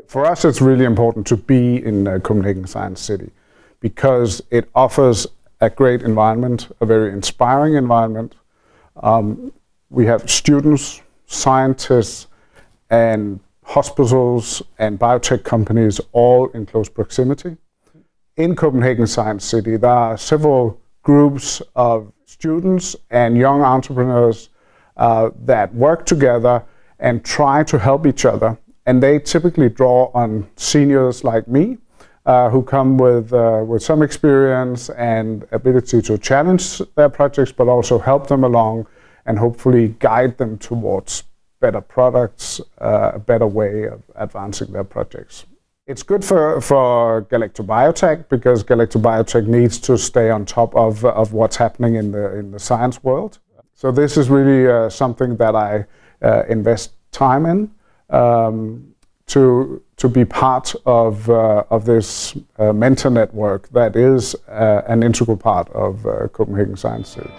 For us, it's really important to be in Copenhagen Science City because it offers a great environment, a very inspiring environment. We have students, scientists, and hospitals and biotech companies all in close proximity. In Copenhagen Science City, there are several groups of students and young entrepreneurs that work together and try to help each other. And they typically draw on seniors like me, who come with some experience and ability to challenge their projects, but also help them along and hopefully guide them towards better products, a better way of advancing their projects. It's good for Galecto Biotech because Galecto Biotech needs to stay on top of what's happening in the science world. So this is really something that I invest time in. To be part of this mentor network that is an integral part of Copenhagen Science City.